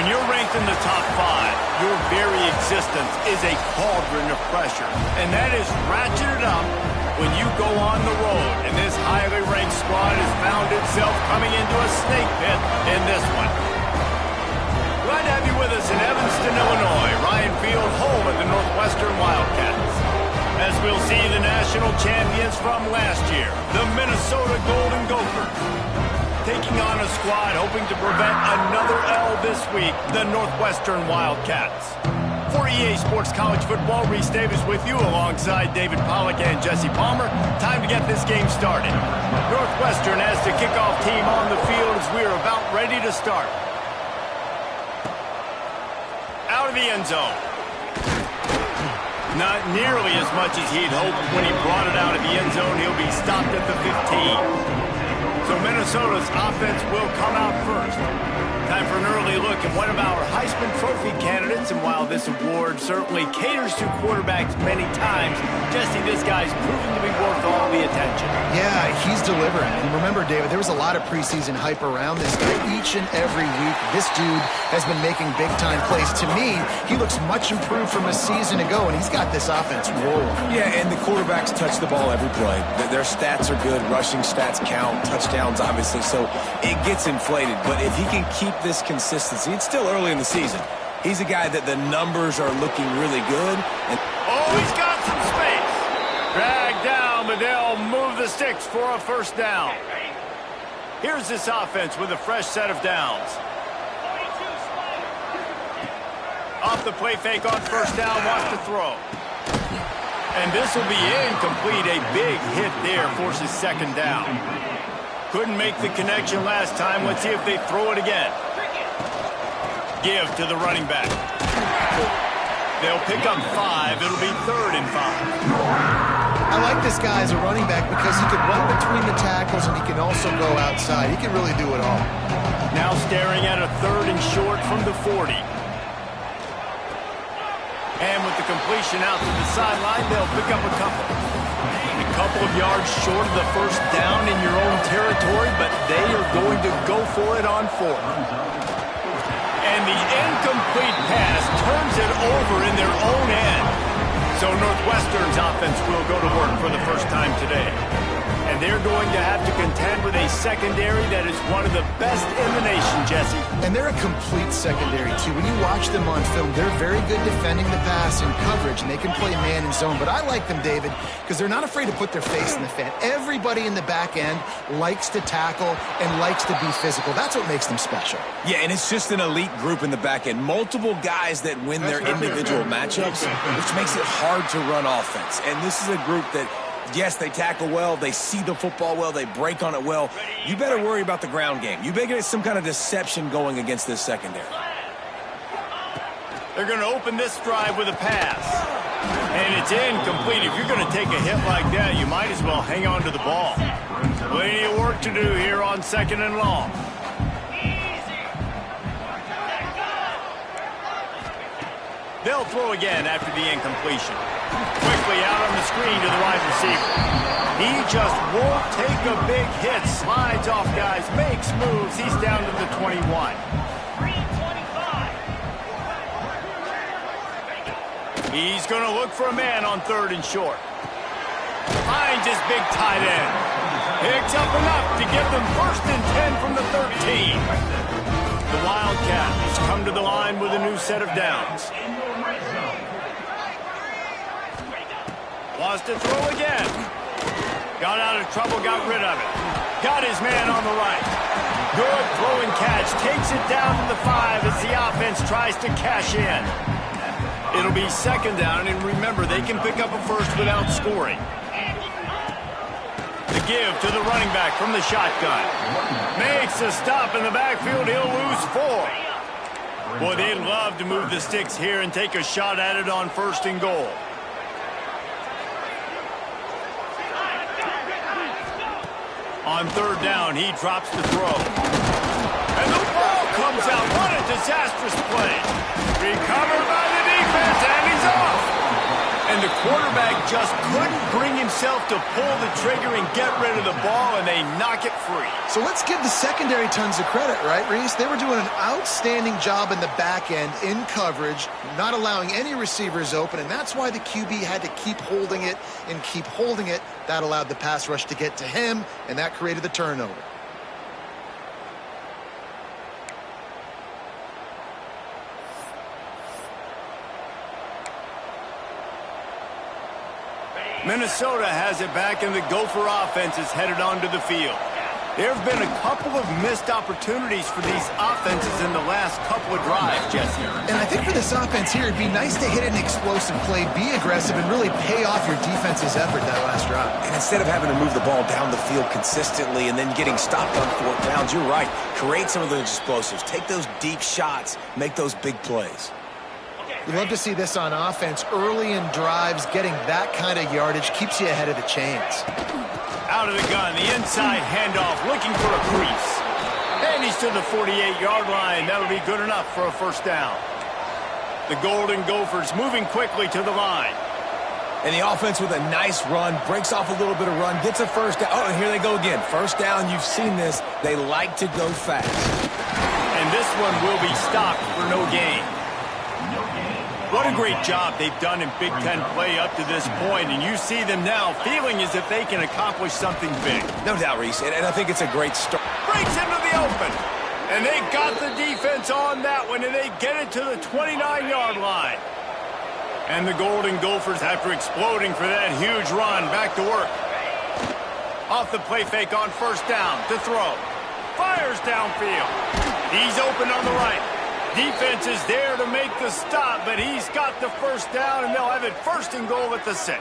When you're ranked in the top 5, your very existence is a cauldron of pressure. And that is ratcheted up when you go on the road. And this highly ranked squad has found itself coming into a snake pit in this one. Glad to have you with us in Evanston, Illinois. Ryan Field, home of the Northwestern Wildcats. As we'll see the national champions from last year, the Minnesota Golden Gophers, taking on a squad hoping to prevent another L this week, the Northwestern Wildcats. For EA Sports College Football, Reese Davis with you alongside David Pollack and Jesse Palmer. Time to get this game started. Northwestern has the kickoff team on the field as we are about ready to start. Out of the end zone. Not nearly as much as he'd hoped when he brought it out of the end zone. He'll be stopped at the 15. So Minnesota's offense will come out first. Time for an early look at one of our Heisman Trophy candidates. And while this award certainly caters to quarterbacks many times, Jesse, this guy's proven to be worth all the attention. Yeah, he's delivering. And remember, David, there was a lot of preseason hype around this guy. Each and every week, this dude has been making big-time plays. To me, he looks much improved from a season ago, and he's got this offense rolling. Yeah, and the quarterbacks touch the ball every play. Their stats are good. Rushing stats count. Touchdowns, obviously. So it gets inflated. But if he can keep this consistency, it's still early in the season. He's a guy that the numbers are looking really good. And he's got some space. Dragged down, but they'll move the sticks for a first down. Here's this offense with a fresh set of downs. Off the play fake on first down, wants to throw. And this will be incomplete. A big hit there forces second down. Couldn't make the connection last time. Let's see if they throw it again. Give to the running back. They'll pick up 5. It'll be 3rd and 5. I like this guy as a running back because he can run between the tackles and he can also go outside. He can really do it all. Now staring at a 3rd and short from the 40. And with the completion out to the sideline, they'll pick up a couple. A couple of yards short of the first down in your own territory, but they are going to go for it on 4th. And the incomplete pass turns it over in their own end. So Northwestern's offense will go to work for the first time today. And they're going to have to contend with a secondary that is one of the best in the nation, Jesse. And they're a complete secondary, too. When you watch them on film, they're very good defending the pass and coverage, and they can play man and zone. But I like them, David, because they're not afraid to put their face in the fan. Everybody in the back end likes to tackle and likes to be physical. That's what makes them special. Yeah, and it's just an elite group in the back end. Multiple guys that win their individual matchups, which makes it hard to run offense. And this is a group that, yes, they tackle well, they see the football well, they break on it well. You better worry about the ground game. You better get some kind of deception going against this secondary. They're going to open this drive with a pass. And it's incomplete. If you're going to take a hit like that, you might as well hang on to the ball. Plenty of work to do here on 2nd and long. They'll throw again after the incompletion. Quickly out on the screen to the wide receiver. He just won't take a big hit. Slides off guys, makes moves. He's down to the 21. He's going to look for a man on 3rd and short. Finds his big tight end. Picks up enough to get them 1st and 10 from the 13. The Wildcats come to the line with a new set of downs. Wants to throw again. Got out of trouble, got rid of it. Got his man on the right. Good throwing catch. Takes it down to the 5 as the offense tries to cash in. It'll be 2nd down, and remember, they can pick up a 1st without scoring. The give to the running back from the shotgun. Makes a stop in the backfield. He'll lose 4. Boy, they'd love to move the sticks here and take a shot at it on 1st and goal. On 3rd down, he drops the throw. And the ball comes out. What a disastrous play. Recovered by the defense, and he's off. And the quarterback just couldn't bring himself to pull the trigger and get rid of the ball, and they knock it free. So let's give the secondary tons of credit, right, Reese? They were doing an outstanding job in the back end, in coverage, not allowing any receivers open, and that's why the QB had to keep holding it and keep holding it. That allowed the pass rush to get to him, and that created the turnover. Minnesota has it back, and the Gopher offense is headed onto the field. There have been a couple of missed opportunities for these offenses in the last couple of drives, Jesse. And I think for this offense here, it'd be nice to hit an explosive play, be aggressive, and really pay off your defense's effort that last drive. And instead of having to move the ball down the field consistently and then getting stopped on 4th downs, you're right. Create some of those explosives. Take those deep shots. Make those big plays. We love to see this on offense. Early in drives, getting that kind of yardage keeps you ahead of the chains. Out of the gun, the inside handoff, looking for a crease. And he's to the 48-yard line. That'll be good enough for a first down. The Golden Gophers moving quickly to the line. And the offense with a nice run, breaks off a little bit of run, gets a first down. Oh, and here they go again. First down, you've seen this. They like to go fast. And this one will be stopped for no gain. What a great job they've done in Big Ten play up to this point, and you see them now feeling as if they can accomplish something big. No doubt, Reese, and I think it's a great start. Breaks into the open, and they got the defense on that one, and they get it to the 29-yard line. And the Golden Gophers, after exploding for that huge run, back to work. Off the play fake on first down to throw. Fires downfield. He's open on the right. Defense is there to make the stop, but he's got the first down, and they'll have it 1st and goal at the 6.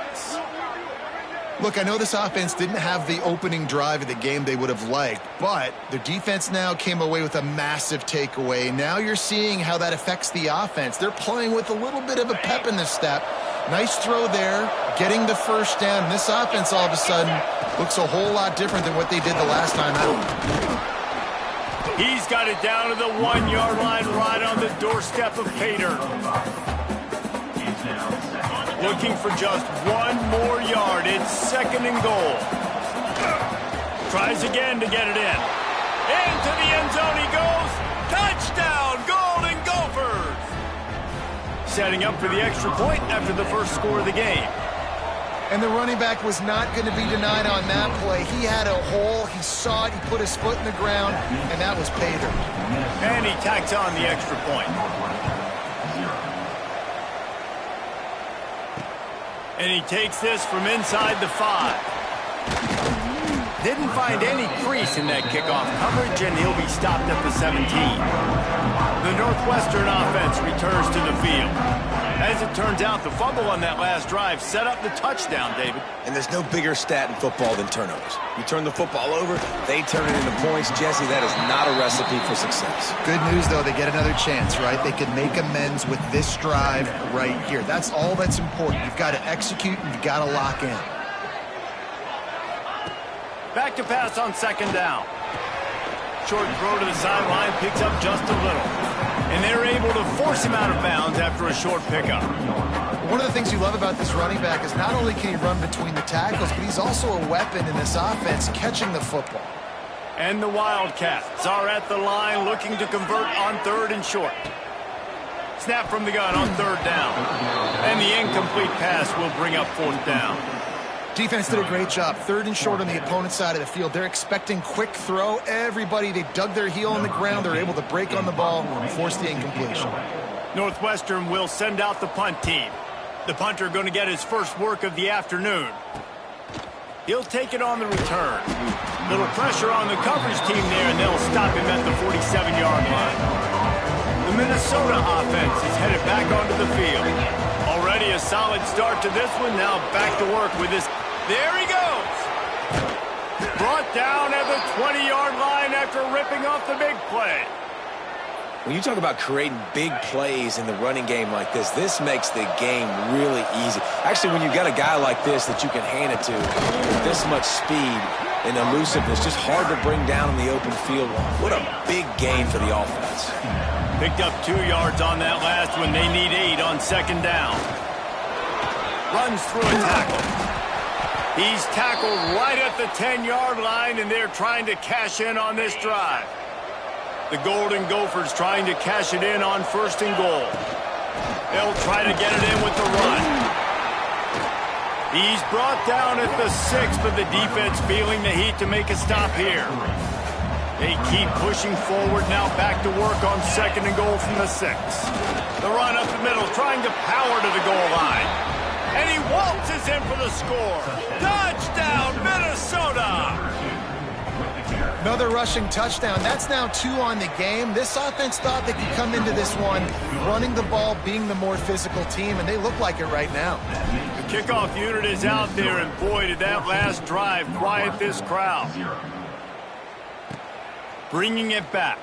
Look, I know this offense didn't have the opening drive of the game they would have liked, but their defense now came away with a massive takeaway. Now you're seeing how that affects the offense. They're playing with a little bit of a pep in the step. Nice throw there, getting the first down. This offense all of a sudden looks a whole lot different than what they did the last time out. He's got it down to the 1-yard line, right on the doorstep of Pater. Looking for just one more yard. It's 2nd and goal. Tries again to get it in. Into the end zone he goes. Touchdown, Golden Gophers! Setting up for the extra point after the first score of the game. And the running back was not going to be denied on that play. He had a hole, he saw it, he put his foot in the ground, and that was Pater. And he tacks on the extra point. And he takes this from inside the 5. Didn't find any crease in that kickoff coverage, and he'll be stopped at the 17. The Northwestern offense returns to the field. As it turns out, the fumble on that last drive set up the touchdown, David. And there's no bigger stat in football than turnovers. You turn the football over, they turn it into points. Jesse, that is not a recipe for success. Good news, though, they get another chance, right? They can make amends with this drive right here. That's all that's important. You've got to execute, and you've got to lock in. Back to pass on 2nd down. Short throw to the sideline, picks up just a little. And they're able to force him out of bounds after a short pickup. One of the things you love about this running back is not only can he run between the tackles, but he's also a weapon in this offense, catching the football. And the Wildcats are at the line looking to convert on 3rd and short. Snap from the gun on 3rd down. And the incomplete pass will bring up 4th down. Defense did a great job. 3rd and short on the opponent's side of the field. They're expecting quick throw. Everybody, they dug their heel in the ground. They're able to break on the ball and force the incompletion. Northwestern will send out the punt team. The punter going to get his first work of the afternoon. He'll take it on the return. Little pressure on the coverage team there, and they'll stop him at the 47-yard line. The Minnesota offense is headed back onto the field. Already a solid start to this one. Now back to work with this. There he goes. Brought down at the 20-yard line after ripping off the big play. When you talk about creating big plays in the running game like this makes the game really easy. Actually, when you've got a guy like this that you can hand it to with this much speed and elusiveness, just hard to bring down in the open field. What a big gain for the offense. Picked up 2 yards on that last one. They need 8 on 2nd down. Runs through a tackle. He's tackled right at the 10-yard line, and they're trying to cash in on this drive. The Golden Gophers trying to cash it in on 1st and goal. They'll try to get it in with the run. He's brought down at the 6, but the defense feeling the heat to make a stop here. They keep pushing forward now, back to work on 2nd and goal from the 6. The run up the middle, trying to power to the goal line. And he waltzes in for the score. Touchdown, Minnesota! Another rushing touchdown. That's now 2 on the game. This offense thought they could come into this one running the ball, being the more physical team, and they look like it right now. The kickoff unit is out there, and boy, did that last drive quiet this crowd. Bringing it back.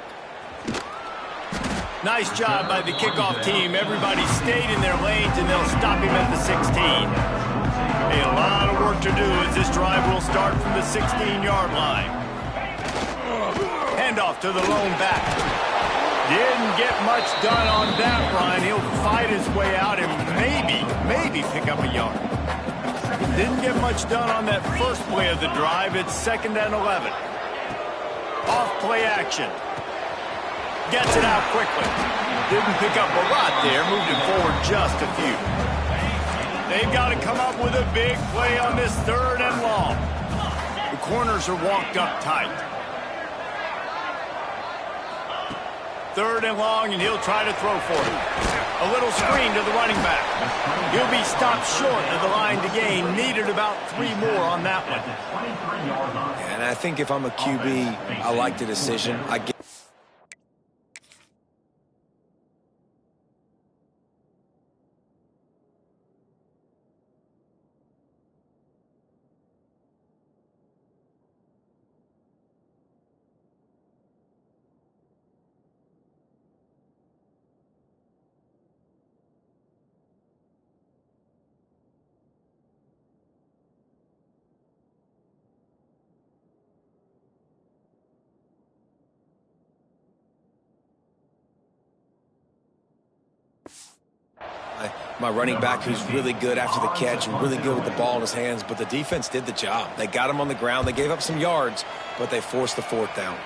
Nice job by the kickoff team. Everybody stayed in their lanes, and they'll stop him at the 16. A lot of work to do as this drive will start from the 16-yard line. Handoff to the lone back. Didn't get much done on that run. He'll fight his way out and maybe pick up a yard. Didn't get much done on that first play of the drive. It's 2nd and 11. Off play action. Gets it out quickly. Didn't pick up a lot there. Moved it forward just a few. They've got to come up with a big play on this 3rd and long. The corners are walked up tight. 3rd and long, and he'll try to throw for it. A little screen to the running back. He'll be stopped short of the line to gain. Needed about 3 more on that one. And I think if I'm a QB, I like the decision. I get my running back who's really good after the catch and really good with the ball in his hands, but the defense did the job. They got him on the ground. They gave up some yards, but they forced the 4th down.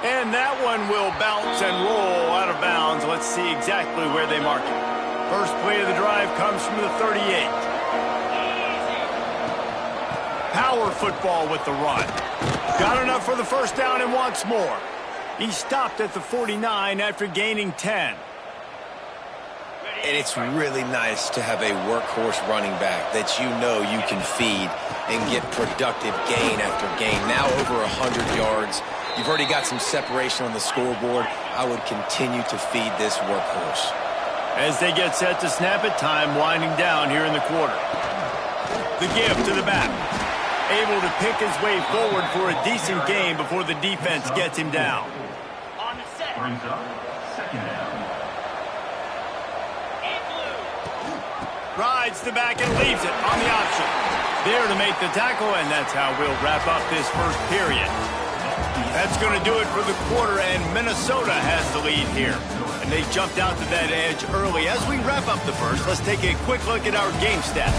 And that one will bounce and roll out of bounds. Let's see exactly where they mark it. First play of the drive comes from the 38. Power football with the run. Got enough for the 1st down and wants more. He stopped at the 49 after gaining 10. And it's really nice to have a workhorse running back that you know you can feed and get productive gain after gain. Now over 100 yards. You've already got some separation on the scoreboard. I would continue to feed this workhorse. As they get set to snap it, time winding down here in the quarter. The give to the back. Able to pick his way forward for a decent gain before the defense gets him down. On the set. Brings up 2nd down. Rides the back and leaves it on the option. There to make the tackle, and that's how we'll wrap up this first period. That's going to do it for the quarter, and Minnesota has the lead here. And they jumped out to that edge early. As we wrap up the first, let's take a quick look at our game stats.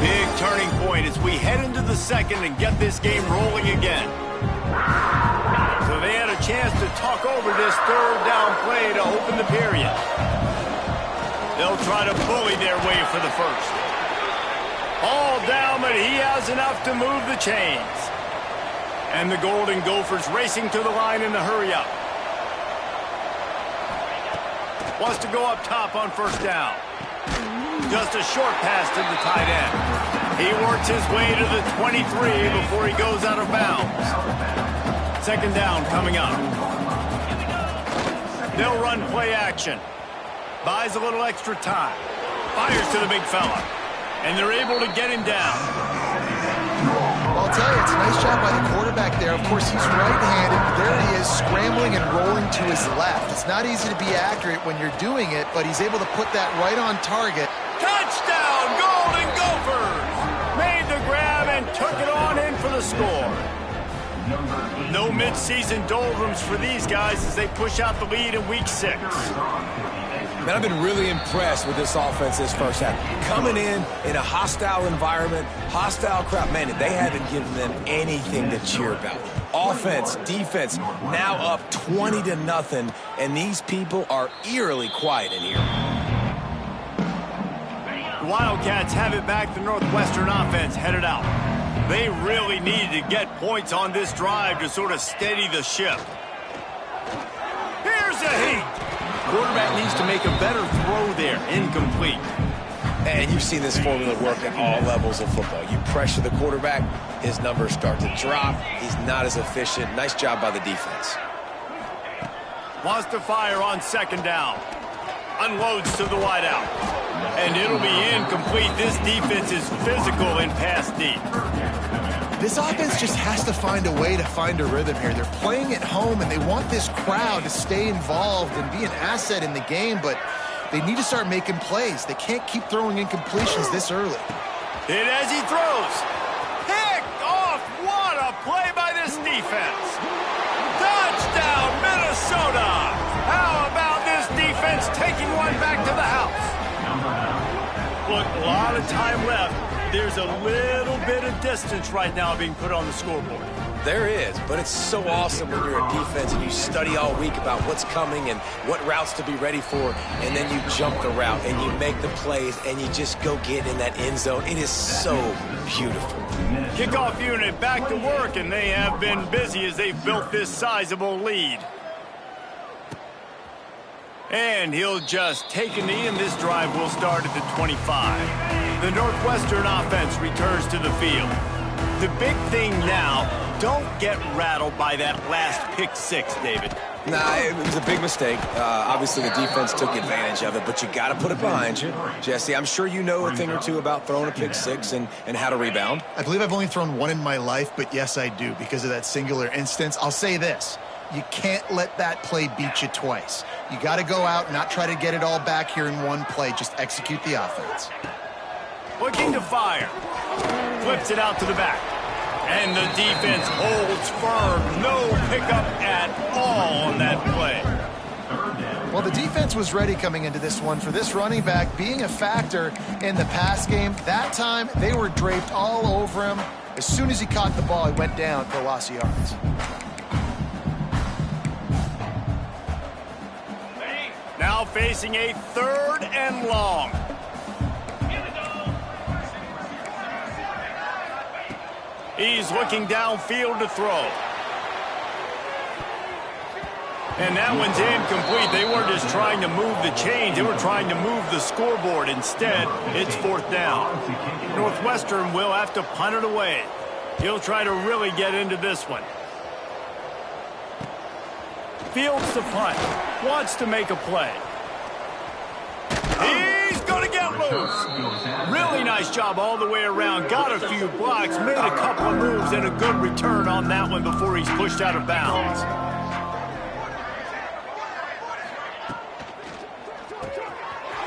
Big turning point as we head into the 2nd and get this game rolling again. So they had a chance to talk over this 3rd down play to open the period. They'll try to bully their way for the 1st. All down, but he has enough to move the chains. And the Golden Gophers racing to the line in the hurry-up. Wants to go up top on 1st down. Just a short pass to the tight end. He works his way to the 23 before he goes out of bounds. 2nd down coming up. They'll run play action. Buys a little extra time. Fires to the big fella. And they're able to get him down. Well, I'll tell you, it's a nice job by the quarterback there. Of course, he's right-handed. There he is, scrambling and rolling to his left. It's not easy to be accurate when you're doing it, but he's able to put that right on target. Touchdown, Golden Gophers! Made the grab and took it on in for the score. No mid-season doldrums for these guys as they push out the lead in Week 6. Man, I've been really impressed with this offense this first half. Coming in a hostile environment, hostile crowd, man, they haven't given them anything to cheer about. Offense, defense, now up 20-0, and these people are eerily quiet in here. The Wildcats have it back. The Northwestern offense headed out. They really needed to get points on this drive to sort of steady the ship. Here's a heat. Quarterback needs to make a better throw there. Incomplete. And you've seen this formula work at all levels of football. You pressure the quarterback, his numbers start to drop. He's not as efficient. Nice job by the defense. Wants to fire on second down. Unloads to the wideout. And it'll be incomplete. This defense is physical in pass deep. This offense just has to find a way to find a rhythm here. They're playing at home, and they want this crowd to stay involved and be an asset in the game, but they need to start making plays. They can't keep throwing incompletions this early. Hit as he throws. Picked off. What a play by this defense. Touchdown, Minnesota. How about this defense taking one back to the house? Look, a lot of time left. There's a little bit of distance right now being put on the scoreboard. There is, but it's so awesome when you're a defense and you study all week about what's coming and what routes to be ready for, and then you jump the route and you make the plays and you just go get in that end zone. It is so beautiful. Kickoff unit back to work, and they have been busy as they've built this sizable lead. And he'll just take a knee, and this drive will start at the 25. The Northwestern offense returns to the field. The big thing now, don't get rattled by that last pick six, David. Nah, it was a big mistake. Obviously, the defense took advantage of it, but you got to put it behind you. Jesse, I'm sure you know a thing or two about throwing a pick six and how to rebound. I believe I've only thrown one in my life, but yes, I do because of that singular instance. I'll say this. You can't let that play beat you twice. You got to go out, not try to get it all back here in one play. Just execute the offense. Looking to fire. Flips it out to the back. And the defense holds firm. No pickup at all on that play. Well, the defense was ready coming into this one for this running back being a factor in the pass game. That time, they were draped all over him. As soon as he caught the ball, he went down for a loss of yards. Now facing a 3rd and long. He's looking downfield to throw. And that one's incomplete. They weren't just trying to move the chains. They were trying to move the scoreboard. Instead, it's 4th down. Northwestern will have to punt it away. He'll try to really get into this one. Fields to punt. Wants to make a play. He's going to get loose. Really nice job all the way around. Got a few blocks, made a couple of moves, and a good return on that one before he's pushed out of bounds.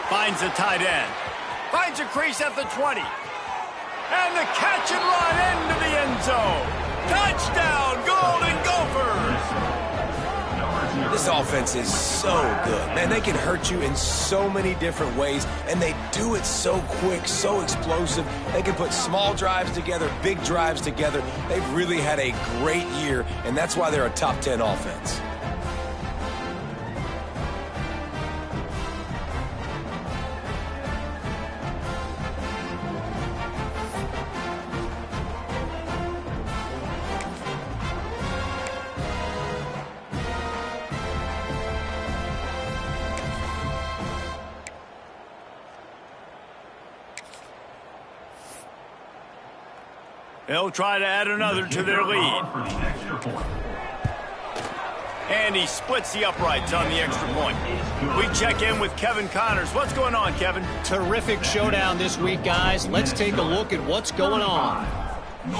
Finds a tight end. Finds a crease at the 20. And the catch and run into the end zone. Touchdown, Golden Gophers! This offense is so good. Man, they can hurt you in so many different ways, and they do it so quick, so explosive. They can put small drives together, big drives together. They've really had a great year, and that's why they're a top 10 offense. They'll try to add another to their lead. And he splits the uprights on the extra point. We check in with Kevin Connors. What's going on, Kevin? Terrific showdown this week, guys. Let's take a look at what's going on.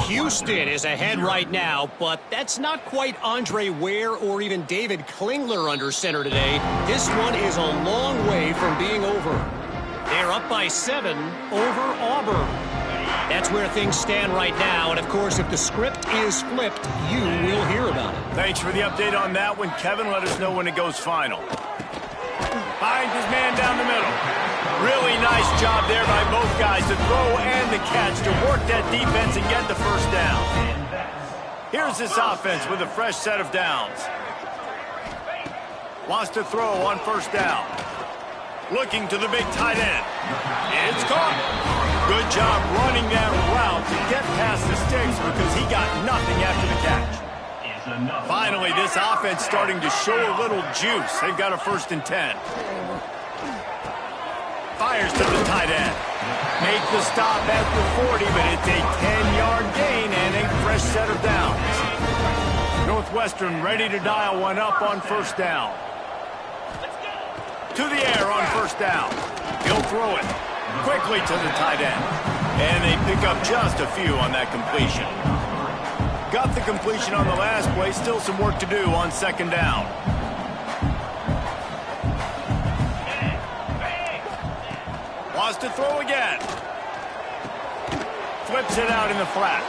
Houston is ahead right now, but that's not quite Andre Ware or even David Klingler under center today. This one is a long way from being over. They're up by 7 over Auburn. That's where things stand right now, and of course, if the script is flipped, you will hear about it. Thanks for the update on that one, Kevin. Let us know when it goes final. Finds his man down the middle. Really nice job there by both guys to throw and the catch to work that defense and get the first down. Here's this offense with a fresh set of downs. Wants to throw on first down. Looking to the big tight end. It's caught. Good job running that route to get past the sticks because he got nothing after the catch. Finally, this offense starting to show a little juice. They've got a 1st and 10. Fires to the tight end. Make the stop at the 40, but it's a 10-yard gain and a fresh set of downs. Northwestern ready to dial one up on first down. To the air on first down. He'll throw it quickly to the tight end. And they pick up just a few on that completion. Got the completion on the last play. Still some work to do on second down. Wants to throw again. Flips it out in the flat.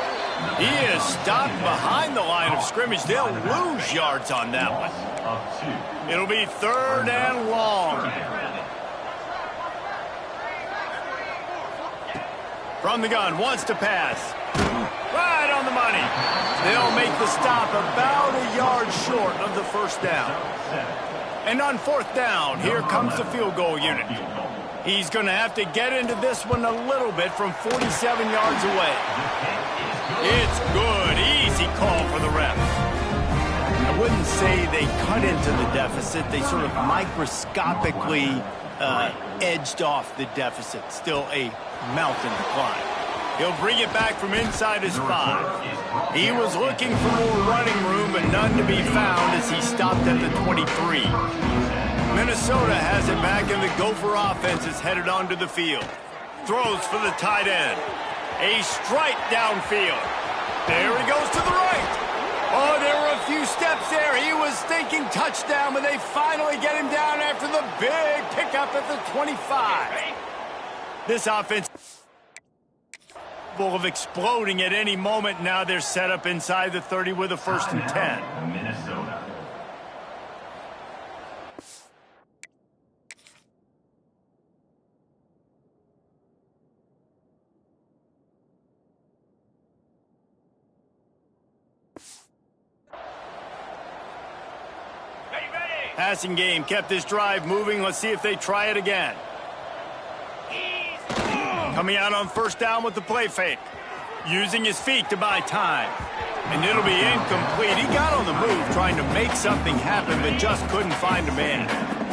He is stopped behind the line of scrimmage. They'll lose yards on that one. It'll be 3rd and long. From the gun, wants to pass. Right on the money. They'll make the stop about a yard short of the first down. And on 4th down, here comes the field goal unit. He's going to have to get into this one a little bit from 47 yards away. It's good. Easy call for the refs. I wouldn't say they cut into the deficit. They sort of microscopically edged off the deficit. Still a mountain to climb. He'll bring it back from inside his 5. He was looking for more running room, but none to be found as he stopped at the 23. Minnesota has it back, and the Gopher offense is headed onto the field. Throws for the tight end. A strike downfield. There he goes to the right. Oh, there were a few steps there. He was thinking touchdown, but they finally get him down after the big pickup at the 25. This offense full of exploding at any moment. Now they're set up inside the 30 with a 1st and 10. Minnesota. Passing game kept this drive moving. Let's see if they try it again. Coming out on first down with the play fake. Using his feet to buy time. And it'll be incomplete. He got on the move trying to make something happen, but just couldn't find a man.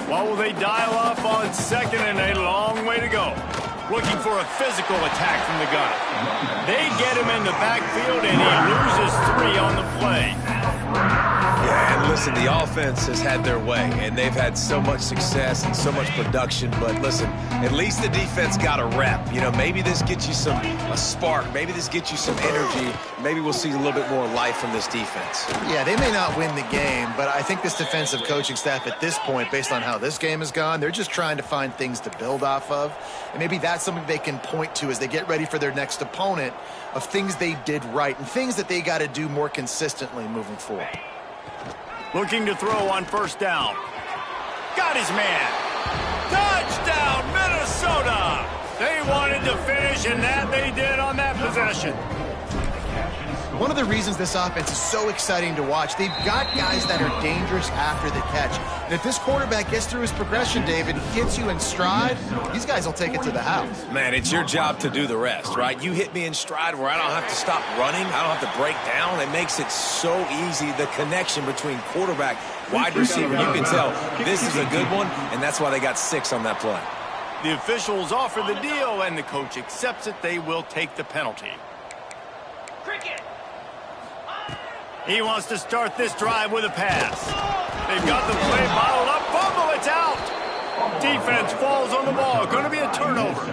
What will they dial up on second and a long way to go? Looking for a physical attack from the gun. They get him in the backfield, and he loses 3 on the play. Yeah, and listen, the offense has had their way, and they've had so much success and so much production. But listen, at least the defense got a rep. You know, maybe this gets you a spark. Maybe this gets you some energy. Maybe we'll see a little bit more life from this defense. Yeah, they may not win the game, but I think this defensive coaching staff at this point, based on how this game has gone, they're just trying to find things to build off of. And maybe that's something they can point to as they get ready for their next opponent, of things they did right and things that they got to do more consistently moving forward. Looking to throw on first down. Got his man. Touchdown, Minnesota! They wanted to finish, and that they did on that possession. One of the reasons this offense is so exciting to watch, they've got guys that are dangerous after the catch. And if this quarterback gets through his progression, David, gets you in stride, these guys will take it to the house. Man, it's your job to do the rest, right? You hit me in stride where I don't have to stop running. I don't have to break down. It makes it so easy, the connection between quarterback, wide receiver. You can tell this is a good one, and that's why they got 6 on that play. The officials offer the deal, and the coach accepts it. They will take the penalty. Cricket. He wants to start this drive with a pass. They've got the play bottled up. Fumble, it's out. Defense falls on the ball. Going to be a turnover.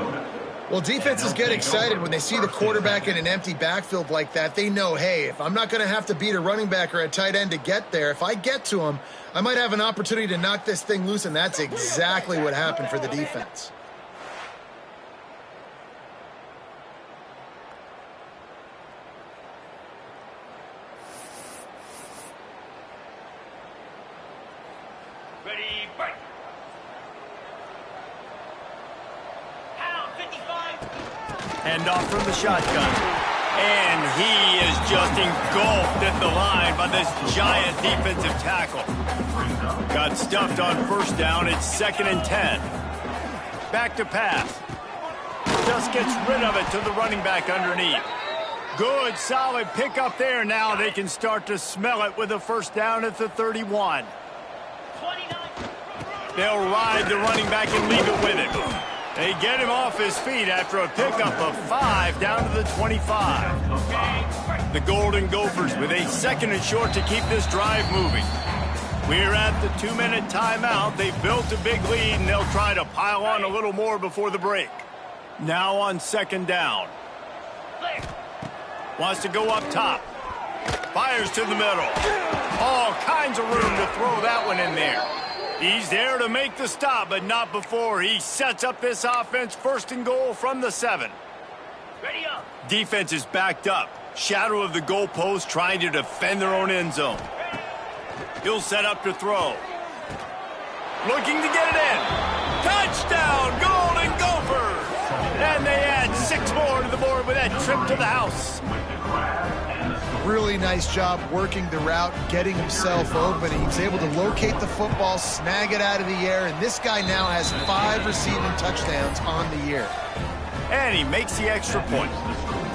Well, defenses get excited when they see the quarterback in an empty backfield like that. They know, hey, if I'm not going to have to beat a running back or a tight end to get there, if I get to him, I might have an opportunity to knock this thing loose, and that's exactly what happened for the defense. Ready, break. Pound 55. Hand off from the shotgun. And he is just engulfed at the line by this giant defensive tackle. Got stuffed on first down. It's 2nd and 10. Back to pass. Just gets rid of it to the running back underneath. Good, solid pickup there. Now they can start to smell it with a first down at the 31. They'll ride the running back and leave it with it. They get him off his feet after a pickup of 5 down to the 25. The Golden Gophers with a 2nd and short to keep this drive moving. We're at the 2-minute timeout. They've built a big lead, and they'll try to pile on a little more before the break. Now on 2nd down. Wants to go up top. Fires to the middle. All kinds of room to throw that one in there. He's there to make the stop, but not before he sets up this offense 1st and goal from the 7. Ready up. Defense is backed up. Shadow of the goalpost trying to defend their own end zone. He'll set up to throw. Looking to get it in. Touchdown, Golden Gophers! And they add 6 more to the board with that trip to the house. Really nice job working the route, getting himself open. He was able to locate the football, snag it out of the air, and this guy now has 5 receiving touchdowns on the year. And he makes the extra point.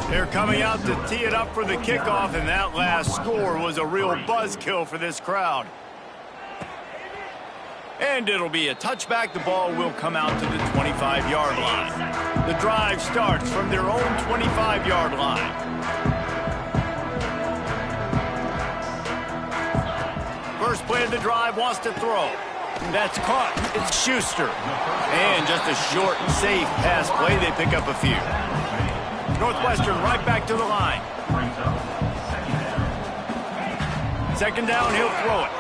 They're coming out to tee it up for the kickoff, and that last score was a real buzzkill for this crowd. And it'll be a touchback. The ball will come out to the 25-yard line. The drive starts from their own 25-yard line. First play of the drive, wants to throw. That's caught. It's Schuster. And just a short, safe pass play. They pick up a few. Northwestern right back to the line. 2nd down, he'll throw it.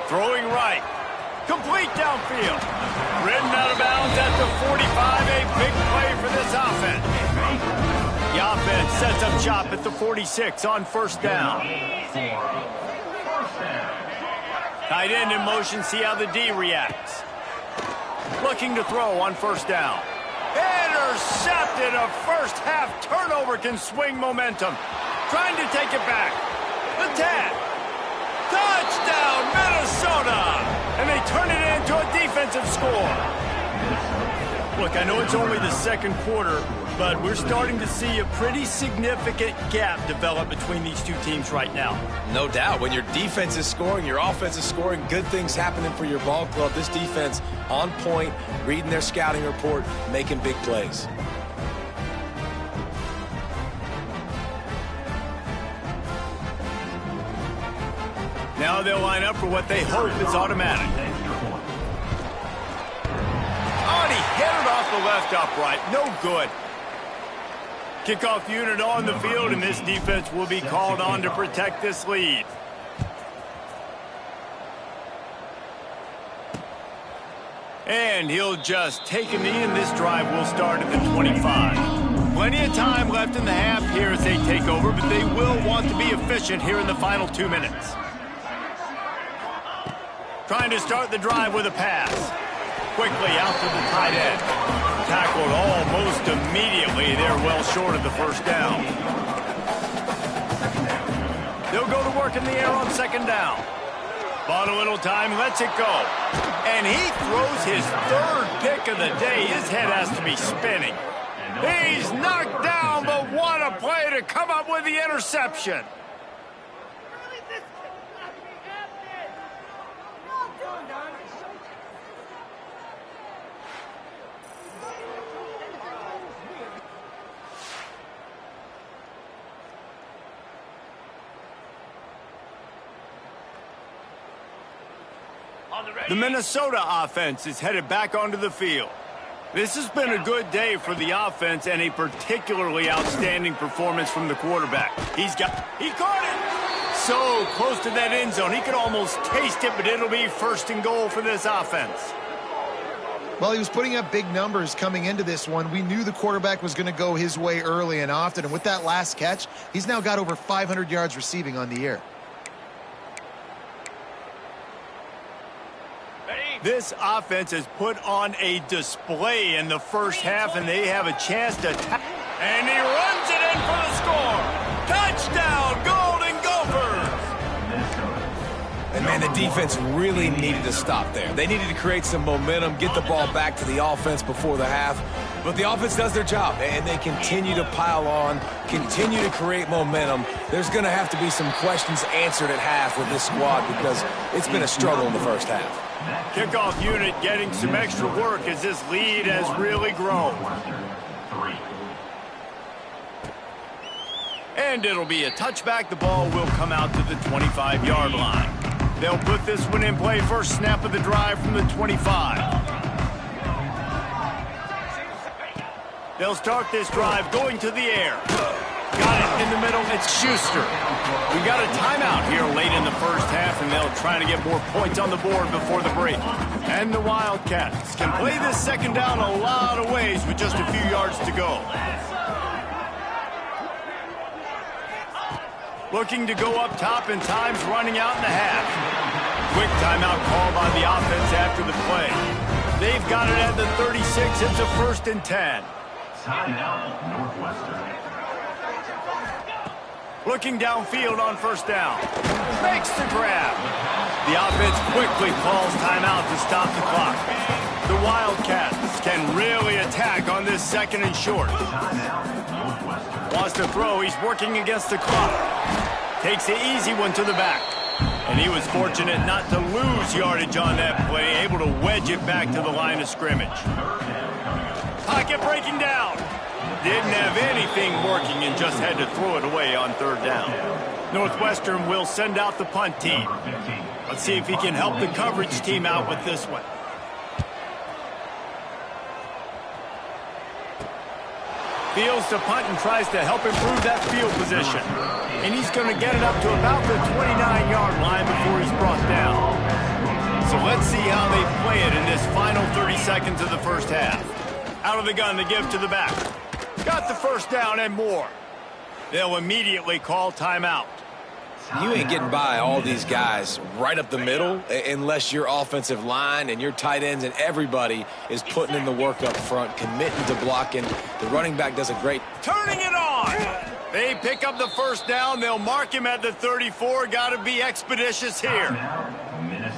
Throwing right. Complete downfield. Ridden out of bounds at the 45. A big play for this offense. The offense sets up shop at the 46 on 1st down. Tight end in motion, see how the D reacts. Looking to throw on 1st down. Intercepted. A first-half turnover can swing momentum. Trying to take it back. The 10. Touchdown, Minnesota! And they turn it into a defensive score. Look, I know it's only the 2nd quarter, but we're starting to see a pretty significant gap develop between these two teams right now. No doubt. When your defense is scoring, your offense is scoring, good things happening for your ball club. This defense on point, reading their scouting report, making big plays. Now they'll line up for what they hope is automatic. Oh, and he hit it off the left upright. No good. Kickoff unit on the field, and this defense will be called on to protect this lead. And he'll just take a knee, and this drive will start at the 25. Plenty of time left in the half here as they take over, but they will want to be efficient here in the final 2 minutes. Trying to start the drive with a pass. Quickly out to the tight end. Tackled almost immediately. They're well short of the 1st down. They'll go to work in the air on 2nd down. Bought a little time, lets it go. And he throws his 3rd pick of the day. His head has to be spinning. He's knocked down, but what a play to come up with the interception. The Minnesota offense is headed back onto the field. This has been a good day for the offense and a particularly outstanding performance from the quarterback. He caught it! So close to that end zone, he could almost taste it, but it'll be 1st and goal for this offense. Well, he was putting up big numbers coming into this one. We knew the quarterback was going to go his way early and often, and with that last catch, he's now got over 500 yards receiving on the year. This offense has put on a display in the first half, and they have a chance to and he runs it in for the score. Touchdown, Golden Gophers! And, man, the defense really needed to stop there. They needed to create some momentum, get the ball back to the offense before the half. But the offense does their job, and they continue to pile on, continue to create momentum. There's going to have to be some questions answered at half with this squad because it's been a struggle in the first half. Kickoff unit getting some extra work as this lead has really grown. And it'll be a touchback. The ball will come out to the 25-yard line. They'll put this one in play. First snap of the drive from the 25. They'll start this drive going to the air. Got it in the middle. It's Schuster. We got a timeout here late in the first half, and they'll try to get more points on the board before the break. And the Wildcats can play this second down a lot of ways with just a few yards to go. Looking to go up top, and time's running out in the half. Quick timeout call by the offense after the play. They've got it at the 36. It's a 1st and 10. Timeout, Northwestern. Looking downfield on first down. Makes the grab. The offense quickly calls timeout to stop the clock. The Wildcats can really attack on this 2nd and short. Wants to throw. He's working against the clock. Takes the easy one to the back. And he was fortunate not to lose yardage on that play, able to wedge it back to the line of scrimmage. Pocket breaking down. Didn't have anything working and just had to throw it away on 3rd down. Northwestern will send out the punt team. Let's see if he can help the coverage team out with this one. Fields to punt and tries to help improve that field position. And he's going to get it up to about the 29-yard line before he's brought down. So let's see how they play it in this final 30 seconds of the first half. Out of the gun to give to the back. Got the first down and more. They'll immediately call timeout. You ain't getting by all these guys right up the middle unless your offensive line and your tight ends and everybody is putting in the work up front, committing to blocking. The running back does a great... Turning it on! They pick up the first down. They'll mark him at the 34. Got to be expeditious here.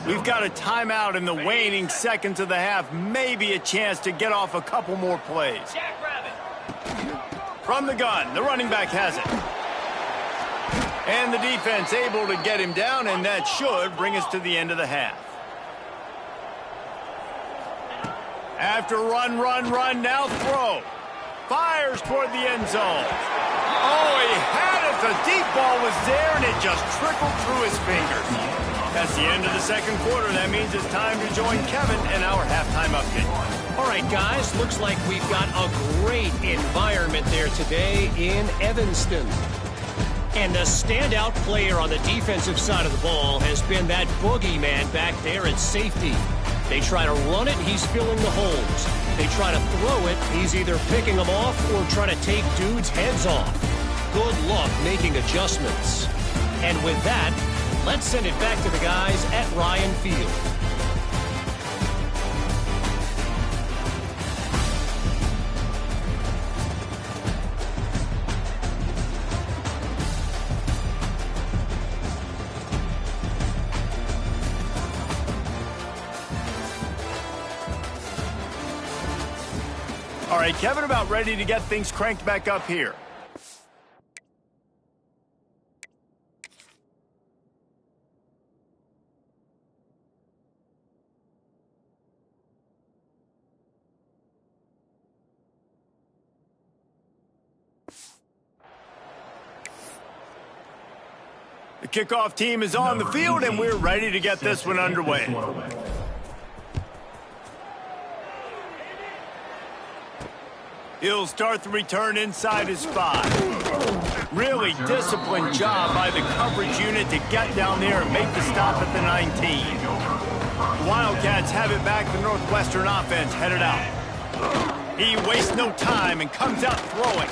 We've got a timeout in the waning seconds of the half. Maybe a chance to get off a couple more plays. From the gun, the running back has it. And the defense able to get him down, and that should bring us to the end of the half. After run, now throw. Fires toward the end zone. Oh, he had it. The deep ball was there, and it just trickled through his fingers. That's the end of the 2nd quarter. That means it's time to join Kevin in our halftime update. All right, guys, looks like we've got a great environment there today in Evanston. And the standout player on the defensive side of the ball has been that boogeyman back there at safety. They try to run it, he's filling the holes. They try to throw it, he's either picking them off or trying to take dudes' heads off. Good luck making adjustments. And with that, let's send it back to the guys at Ryan Field. All right, Kevin, about ready to get things cranked back up here. The kickoff team is on the field, and we're ready to get this one underway. He'll start the return inside his 5. Really disciplined job by the coverage unit to get down there and make the stop at the 19. The Wildcats have it back. The Northwestern offense headed out. He wastes no time and comes out throwing.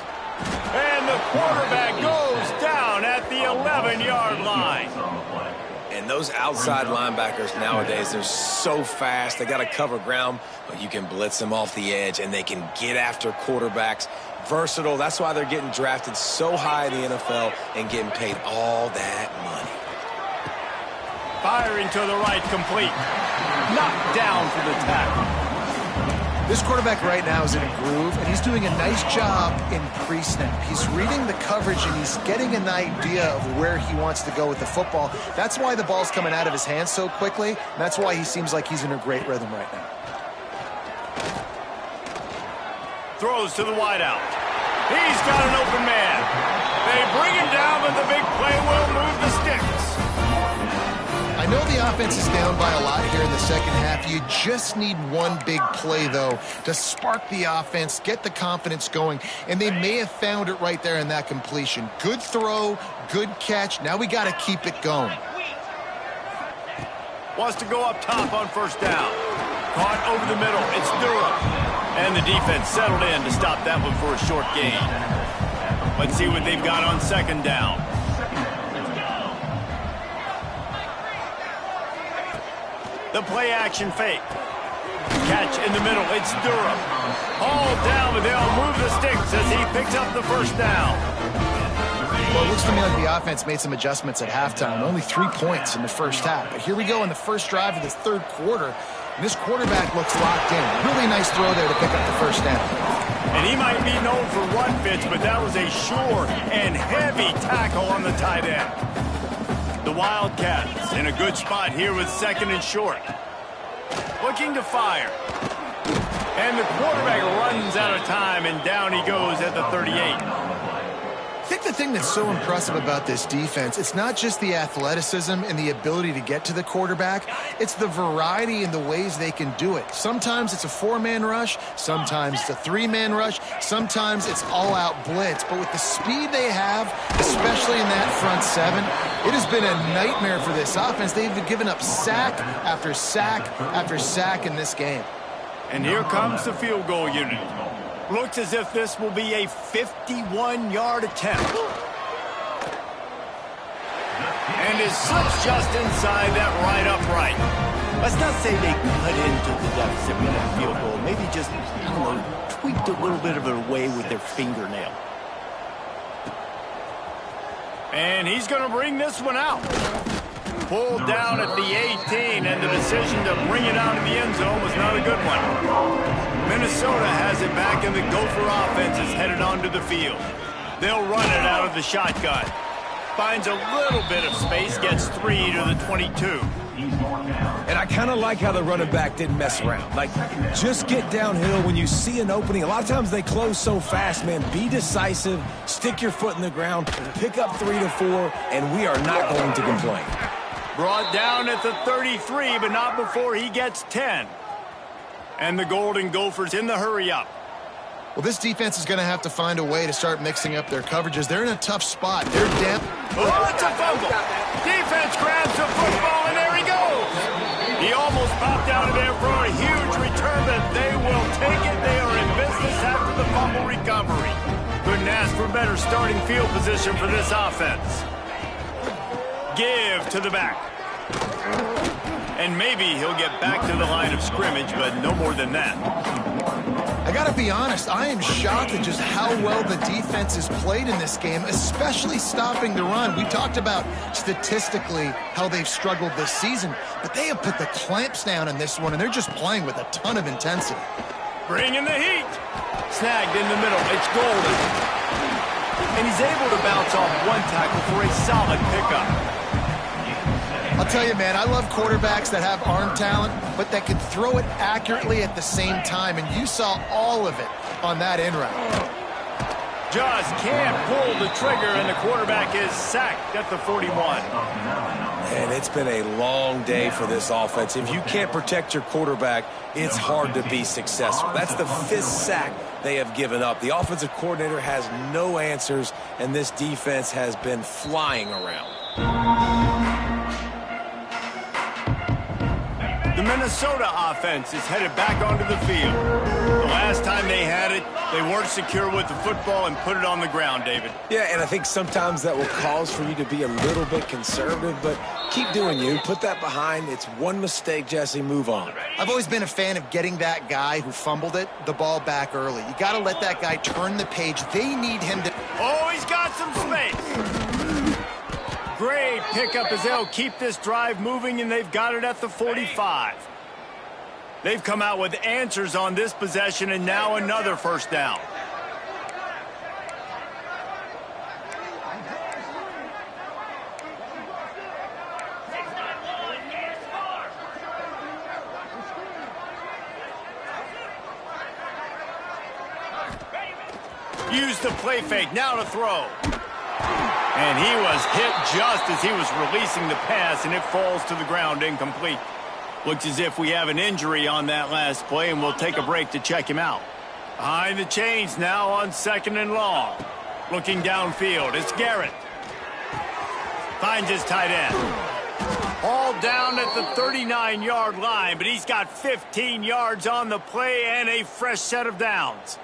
And the quarterback goes down at the 11-yard line. And those outside linebackers nowadays, they're so fast. They got to cover ground, but you can blitz them off the edge, and they can get after quarterbacks. Versatile. That's why they're getting drafted so high in the NFL and getting paid all that money. Firing to the right, complete. Knocked down for the tackle. This quarterback right now is in a groove, and he's doing a nice job in pre-snap. He's reading the coverage, and he's getting an idea of where he wants to go with the football. That's why the ball's coming out of his hands so quickly, and that's why he seems like he's in a great rhythm right now. Throws to the wideout. He's got an open man. They bring him down, but the big play will move the sticks. I know the offense is down by a lot here in the second half. You just need one big play, though, to spark the offense, get the confidence going, and they may have found it right there in that completion. Good throw, good catch. Now we got to keep it going. Wants to go up top on first down. Caught over the middle. It's Durham. And the defense settled in to stop that one for a short gain. Let's see what they've got on second down. The play action fake. Catch in the middle. It's Durham. Hauled down, but they'll move the sticks as he picks up the first down. Well, it looks to me like the offense made some adjustments at halftime. Only 3 points in the first half. But here we go in the first drive of this third quarter. And this quarterback looks locked in. Really nice throw there to pick up the first down. And he might be known for run fits, but that was a sure and heavy tackle on the tight end. The Wildcats in a good spot here with second and short. Looking to fire. And the quarterback runs out of time, and down he goes at the 38. I think the thing that's so impressive about this defense, it's not just the athleticism and the ability to get to the quarterback. It's the variety in the ways they can do it. Sometimes it's a 4-man rush. Sometimes it's a 3-man rush. Sometimes it's all-out blitz. But with the speed they have, especially in that front seven, it has been a nightmare for this offense. They've given up sack after sack after sack in this game. And here comes the field goal unit. Looks as if this will be a 51-yard attempt. And it slips just inside that right upright. Let's not say they cut into the deficit with that field goal. Maybe just, tweaked a little bit of it away with their fingernail. And he's going to bring this one out. Pulled down at the 18, and the decision to bring it out of the end zone was not a good one. Minnesota has it back, and the Gopher offense is headed onto the field. They'll run it out of the shotgun. Finds a little bit of space, gets 3 to the 22. And I kind of like how the running back didn't mess around. Like, just get downhill when you see an opening. A lot of times they close so fast, man. Be decisive, stick your foot in the ground, pick up 3 to 4, and we are not going to complain. Brought down at the 33, but not before he gets 10. And the Golden Gophers in the hurry-up. Well, this defense is going to have to find a way to start mixing up their coverages. They're in a tough spot. They're down. Oh, it's a fumble. Defense grabs the football, and there he goes. He almost popped out of there for a huge return, but they will take it. They are in business after the fumble recovery. Couldn't ask for better starting field position for this offense. Give to the back. And maybe he'll get back to the line of scrimmage, but no more than that. I got to be honest, I am shocked at just how well the defense has played in this game, especially stopping the run. We talked about statistically how they've struggled this season, but they have put the clamps down in this one, and they're just playing with a ton of intensity. Bring in the heat. Snagged in the middle. It's Golden. And he's able to bounce off one tackle for a solid pickup. I'll tell you, man, I love quarterbacks that have arm talent, but that can throw it accurately at the same time, and you saw all of it on that in route. Just can't pull the trigger, and the quarterback is sacked at the 41. And it's been a long day for this offense. If you can't protect your quarterback, it's hard to be successful. That's the 5th sack they have given up. The offensive coordinator has no answers, and this defense has been flying around. The Minnesota offense is headed back onto the field. The last time they had it, they weren't secure with the football and put it on the ground, David. Yeah, and I think sometimes that will cause for you to be a little bit conservative, but keep doing you. Put that behind. It's one mistake, Jesse. Move on. I've always been a fan of getting that guy who fumbled it, the ball back early. You got to let that guy turn the page. They need him to... Oh, he's got some space. Great pickup as they'll keep this drive moving, and they've got it at the 45. They've come out with answers on this possession, and now another first down. Use the play fake, now to throw. And he was hit just as he was releasing the pass, and it falls to the ground incomplete. Looks as if we have an injury on that last play, and we'll take a break to check him out. Behind the chains now on 2nd and long. Looking downfield, it's Garrett. Finds his tight end. Hauled down at the 39-yard line, but he's got 15 yards on the play and a fresh set of downs.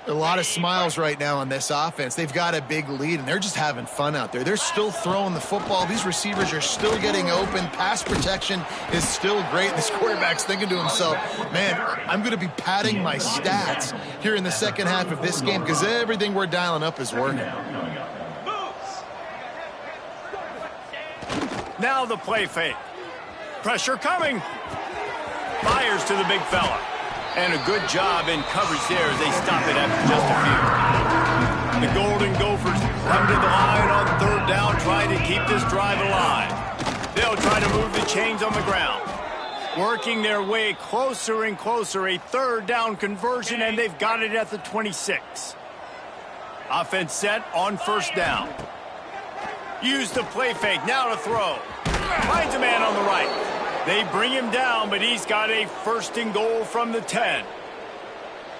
A lot of smiles right now on this offense. They've got a big lead, and they're just having fun out there. They're still throwing the football. These receivers are still getting open. Pass protection is still great. This quarterback's thinking to himself, man, I'm going to be padding my stats here in the second half of this game because everything we're dialing up is working. Now the play fake. Pressure coming. Fires to the big fella. And a good job in coverage there as they stop it after just a few. The Golden Gophers come to the line on 3rd down, trying to keep this drive alive. They'll try to move the chains on the ground. Working their way closer and closer, a 3rd down conversion, and they've got it at the 26. Offense set on 1st down. Use the play fake, now to throw. Finds a man on the right. They bring him down, but he's got a 1st and goal from the 10.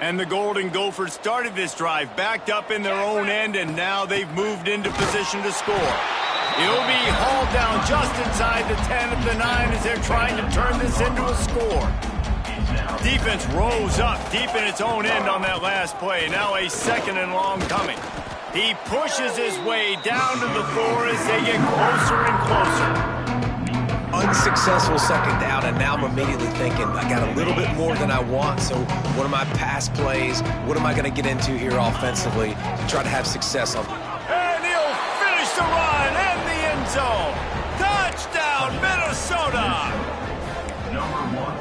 And the Golden Gophers started this drive backed up in their own end, and now they've moved into position to score. He'll be hauled down just inside the 10 at the 9 as they're trying to turn this into a score. Defense rose up deep in its own end on that last play. Now a 2nd and long coming. He pushes his way down to the 4 as they get closer and closer. Unsuccessful 2nd down, and now I'm immediately thinking, I got a little bit more than I want, so what are my pass plays? What am I going to get into here offensively to try to have success on? And he'll finish the run in the end zone. Touchdown, Minnesota!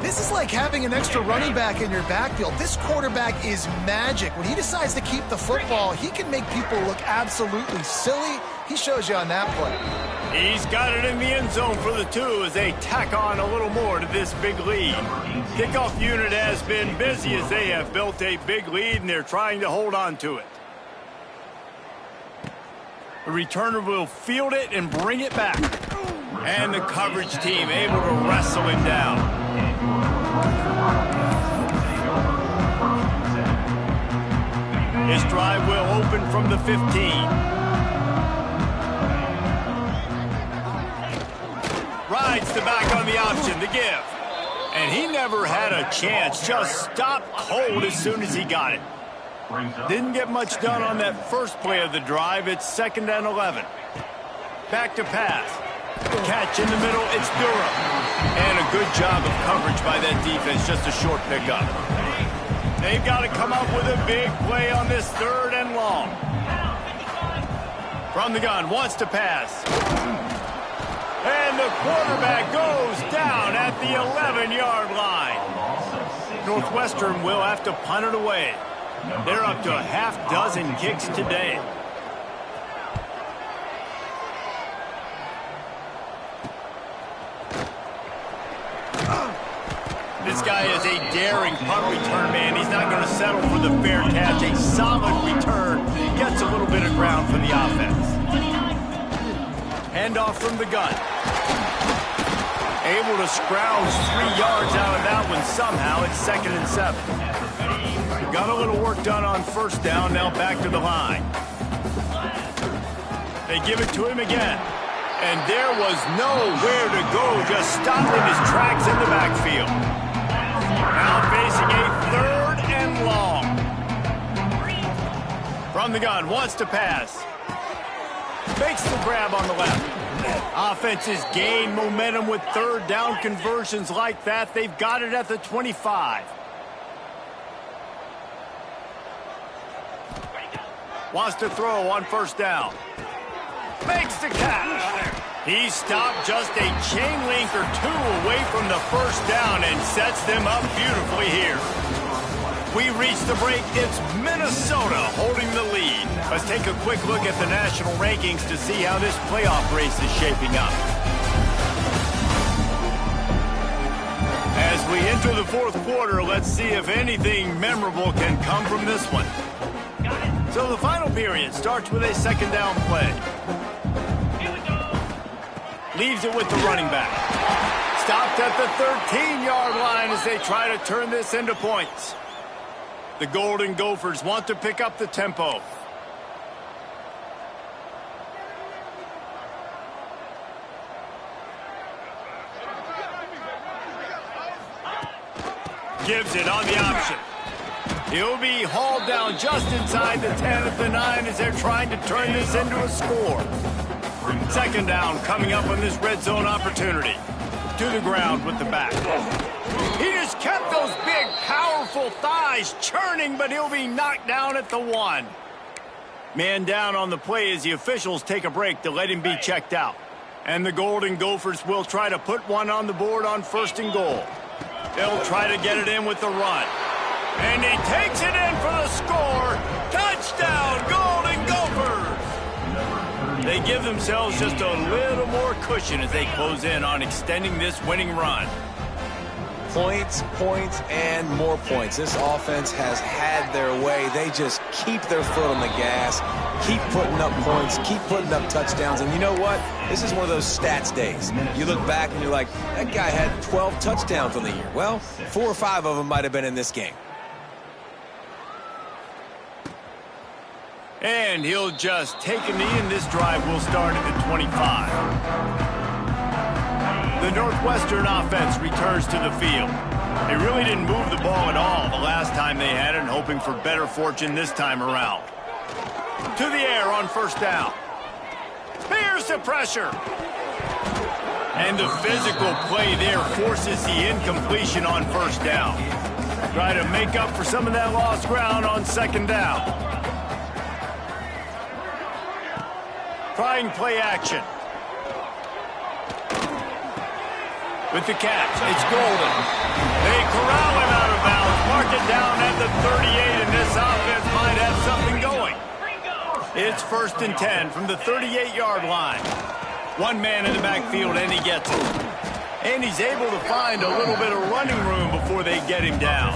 This is like having an extra running back in your backfield. This quarterback is magic. When he decides to keep the football, he can make people look absolutely silly. He shows you on that play. He's got it in the end zone for the 2 as they tack on a little more to this big lead. Kickoff unit has been busy as they have built a big lead, and they're trying to hold on to it. The returner will field it and bring it back. And the coverage team able to wrestle him down. His drive will open from the 15. Rides the back on the option, the give. And he never had a chance, just stopped cold as soon as he got it. Didn't get much done on that first play of the drive. It's 2nd and 11. Back to pass. Catch in the middle, it's Durham. And a good job of coverage by that defense, just a short pickup. They've got to come up with a big play on this 3rd and long. From the gun, wants to pass. And the quarterback goes down at the 11-yard line. Northwestern will have to punt it away. They're up to a half-dozen kicks today. This guy is a daring punt return man. He's not going to settle for the fair catch. A solid return. Gets a little bit of ground for the offense. Handoff from the gun. Able to scrounge 3 yards out of that one somehow. It's 2nd and 7. Got a little work done on 1st down. Now back to the line. They give it to him again. And there was nowhere to go, just stopped in his tracks in the backfield. Now facing a 3rd and long. From the gun, wants to pass. Makes the grab on the left. Offenses gain momentum with 3rd down conversions like that. They've got it at the 25. Wants to throw on 1st down. Makes the catch. He stopped just a chain link or 2 away from the 1st down and sets them up beautifully here. We reach the break. It's Minnesota holding the lead. Let's take a quick look at the national rankings to see how this playoff race is shaping up. As we enter the 4th quarter, let's see if anything memorable can come from this one. So the final period starts with a 2nd down play. Leaves it with the running back. Stopped at the 13-yard line as they try to turn this into points. The Golden Gophers want to pick up the tempo. Gives it on the option. He'll be hauled down just inside the 10 at the 9 as they're trying to turn this into a score. 2nd down coming up on this red zone opportunity. To the ground with the back. He just kept those big, powerful thighs churning, but he'll be knocked down at the 1. Man down on the play as the officials take a break to let him be checked out. And the Golden Gophers will try to put one on the board on 1st and goal. They'll try to get it in with the run. And he takes it in for the score. Touchdown, Golden Gophers! They give themselves just a little more cushion as they close in on extending this winning run. Points, points, and more points. This offense has had their way. They just keep their foot on the gas, keep putting up points, keep putting up touchdowns. And you know what? This is one of those stats days. You look back and you're like, that guy had 12 touchdowns on the year. Well, 4 or 5 of them might have been in this game. And he'll just take a knee, and this drive will start at the 25. The Northwestern offense returns to the field. They really didn't move the ball at all the last time they had it, and hoping for better fortune this time around. To the air on 1st down. Here's the pressure. And the physical play there forces the incompletion on 1st down. Try to make up for some of that lost ground on 2nd down. Trying play action. With the catch, it's Golden. They corral him out of bounds, mark it down at the 38, and this offense might have something going. It's 1st and 10 from the 38-yard line. 1 man in the backfield, and he gets it. And he's able to find a little bit of running room before they get him down.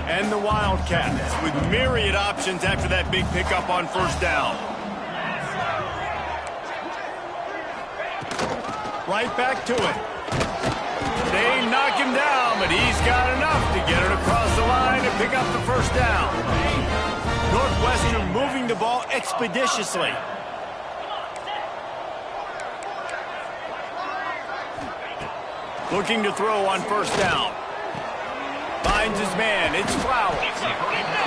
And the Wildcats with myriad options after that big pickup on 1st down. Right back to it. They knock him down, but he's got enough to get it across the line and pick up the 1st down. Northwestern moving the ball expeditiously. Looking to throw on 1st down. Finds his man. It's Flowers.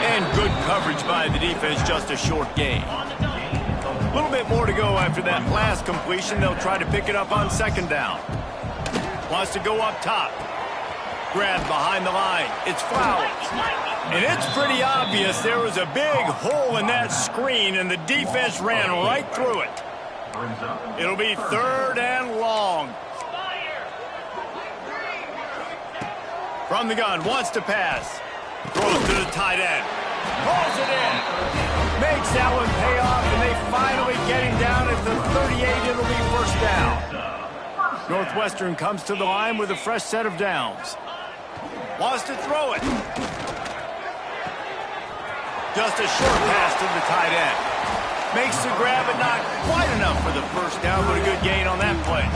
And good coverage by the defense, just a short gain. A little bit more to go after that last completion. They'll try to pick it up on 2nd down. Wants to go up top. Grabbed behind the line. It's Flowers. And it's pretty obvious there was a big hole in that screen, and the defense ran right through it. It'll be 3rd and long. From the gun, wants to pass. Throws to the tight end. Pulls it in. Makes that one pay off, and they finally get him down at the 38. It'll be 1st down. Northwestern comes to the line with a fresh set of downs. Wants to throw it. Just a short pass to the tight end. Makes the grab, but not quite enough for the 1st down, but a good gain on that play.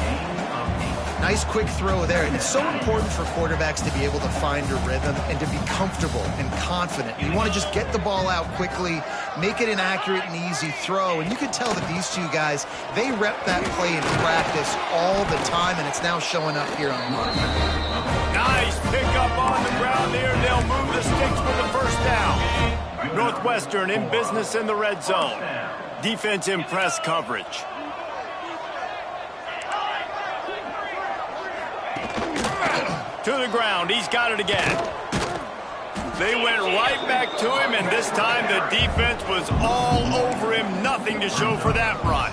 Nice quick throw there, and it's so important for quarterbacks to be able to find a rhythm and to be comfortable and confident. You want to just get the ball out quickly, make it an accurate and easy throw. And you can tell that these two guys, they rep that play in practice all the time, and it's now showing up here on offense. Nice pickup on the ground there. They'll move the sticks for the first down. Northwestern in business in the red zone. Defense in press coverage. To the ground. He's got it again. They went right back to him, and this time the defense was all over him. Nothing to show for that run.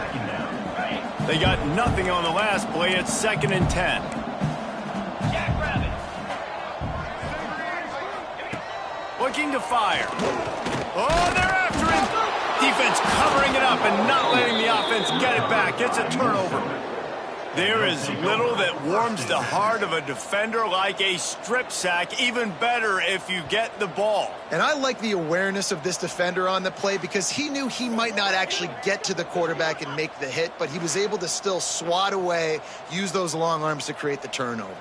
They got nothing on the last play. It's 2nd and 10. Looking to fire. Oh, they're after him. Defense covering it up and not letting the offense get it back. It's a turnover. There is little that warms the heart of a defender like a strip sack. Even better if you get the ball. And I like the awareness of this defender on the play because he knew he might not actually get to the quarterback and make the hit, but he was able to still swat away, use those long arms to create the turnover.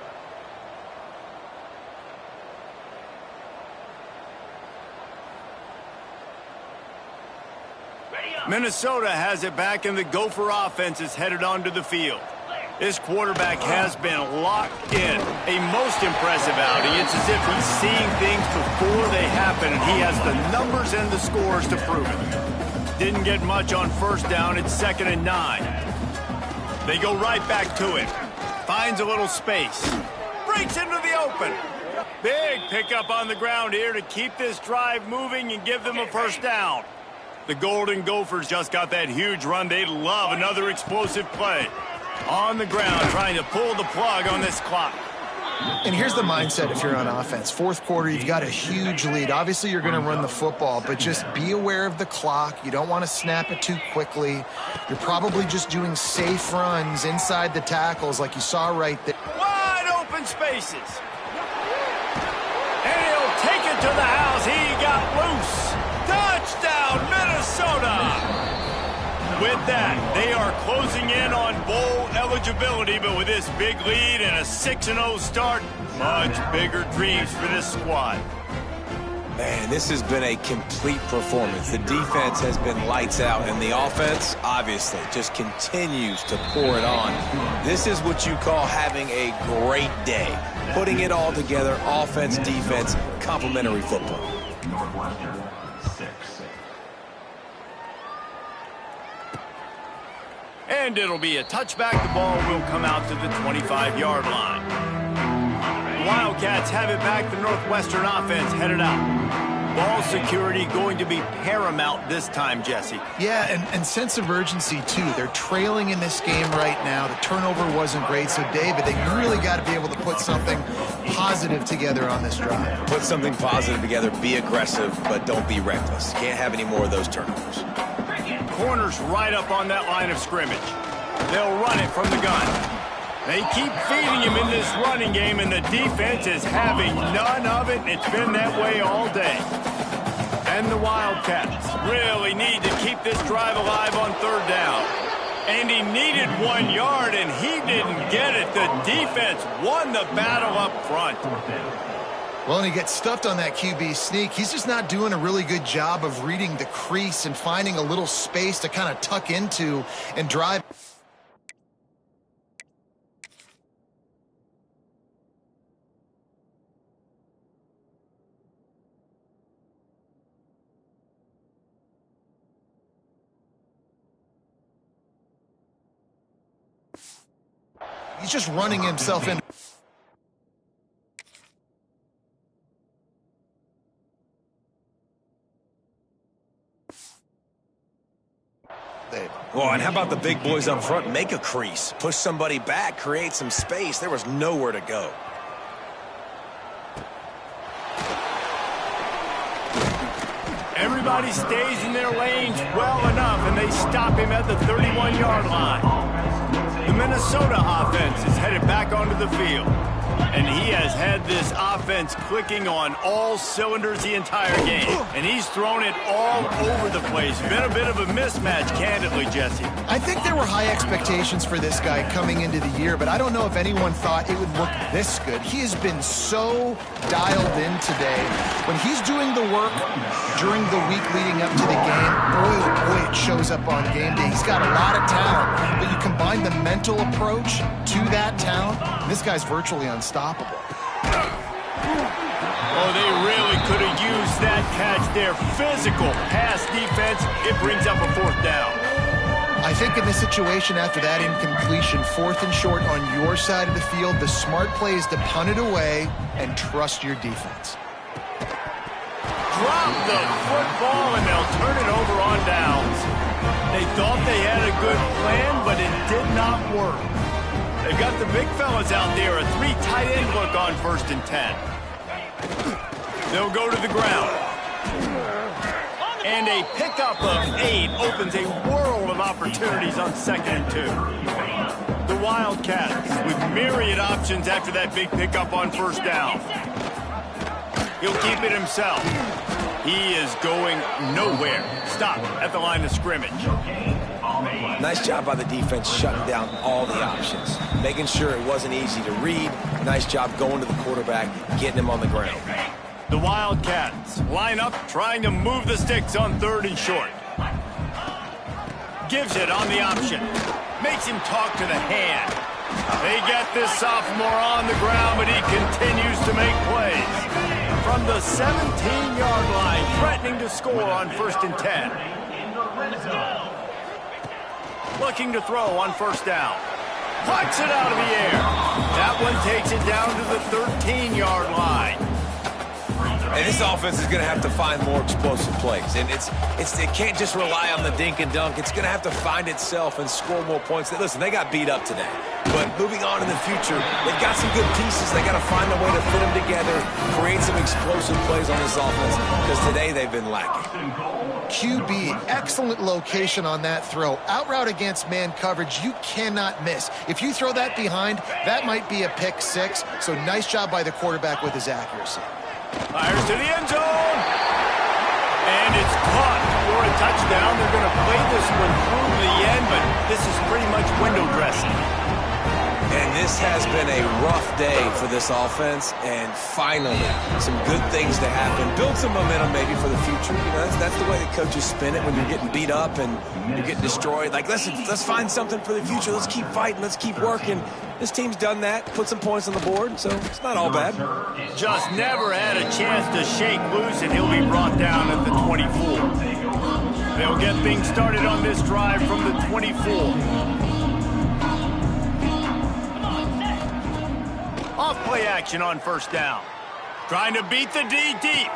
Minnesota has it back, and the Gopher offense is headed onto the field. This quarterback has been locked in. A most impressive outing. It's as if he's seeing things before they happen, and he has the numbers and the scores to prove it. Didn't get much on first down. It's 2nd and 9. They go right back to him. Finds a little space. Breaks into the open. Big pickup on the ground here to keep this drive moving and give them a first down. The Golden Gophers just got that huge run. They'd love another explosive play. On the ground, trying to pull the plug on this clock. And here's the mindset if you're on offense. Fourth quarter, you've got a huge lead. Obviously, you're going to run the football, but just be aware of the clock. You don't want to snap it too quickly. You're probably just doing safe runs inside the tackles like you saw right there. Wide open spaces. And he'll take it to the house. He got loose. Touchdown, Minnesota! With that, they are closing in on bowl eligibility, but with this big lead and a 6-0 start, much bigger dreams for this squad. Man, this has been a complete performance. The defense has been lights out, and the offense, obviously, just continues to pour it on. This is what you call having a great day. Putting it all together, offense, defense, complementary football. Northwestern, 6. And it'll be a touchback. The ball will come out to the 25-yard line. Wildcats have it back. The Northwestern offense headed out. Ball security going to be paramount this time, Jesse. Yeah, and sense of urgency, too. They're trailing in this game right now. The turnover wasn't great. So, David, they really got to be able to put something positive together on this drive. Put something positive together. Be aggressive, but don't be reckless. Can't have any more of those turnovers. Corners right up on that line of scrimmage. They'll run it from the gun. They keep feeding him in this running game, and the defense is having none of it, and it's been that way all day. And the Wildcats really need to keep this drive alive on third down. And he needed 1 yard, and he didn't get it. The defense won the battle up front. Well, and he gets stuffed on that QB sneak. He's just not doing a really good job of reading the crease and finding a little space to kind of tuck into and drive. He's just running himself in. Oh, and how about the big boys up front? Make a crease. Push somebody back. Create some space. There was nowhere to go. Everybody stays in their lanes well enough, and they stop him at the 31-yard line. The Minnesota offense is headed back onto the field. And he has had this offense clicking on all cylinders the entire game. And he's thrown it all over the place. Been a bit of a mismatch, candidly, Jesse. I think there were high expectations for this guy coming into the year, but I don't know if anyone thought it would look this good. He has been so dialed in today. When he's doing the work during the week leading up to the game, boy, oh boy, it shows up on game day. He's got a lot of talent, but you combine the mental approach to that talent, this guy's virtually unstoppable. Oh, they really could have used that catch there. Physical pass defense. It brings up a 4th down. I think in this situation after that incompletion, 4th and short on your side of the field, the smart play is to punt it away and trust your defense. Drop the football and they'll turn it over on downs. They thought they had a good plan, but it did not work. They've got the big fellas out there, a 3 tight end look on 1st and 10. They'll go to the ground. And a pickup of 8 opens a world of opportunities on 2nd and 2. The Wildcats with myriad options after that big pickup on 1st down. He'll keep it himself. He is going nowhere. Stop at the line of scrimmage. Nice job by the defense shutting down all the options, making sure it wasn't easy to read. Nice job going to the quarterback, getting him on the ground. The Wildcats line up, trying to move the sticks on 3rd and short. Gives it on the option. Makes him talk to the hand. They get this sophomore on the ground, but he continues to make plays. From the 17-yard line, threatening to score on 1st and 10. Looking to throw on 1st down. Plucks it out of the air. That one takes it down to the 13-yard line. And this offense is going to have to find more explosive plays. And it can't just rely on the dink and dunk. It's going to have to find itself and score more points. Listen, they got beat up today. But moving on in the future, they've got some good pieces. They got to find a way to fit them together, create some explosive plays on this offense, because today they've been lacking. QB, excellent location on that throw. Out route against man coverage, you cannot miss. If you throw that behind, that might be a pick 6. So nice job by the quarterback with his accuracy. Fires to the end zone. And it's caught for a touchdown. They're going to play this one through the end, but this is pretty much window dressing. And this has been a rough day for this offense, and finally, some good things to happen. Build some momentum maybe for the future. You know, that's the way the coaches spin it when you're getting beat up and you're getting destroyed. Like, let's find something for the future. Let's keep fighting. Let's keep working. This team's done that, put some points on the board, so it's not all bad. Just never had a chance to shake loose, and he'll be brought down at the 24. They'll get things started on this drive from the 24. Off play action on 1st down. Trying to beat the D deep.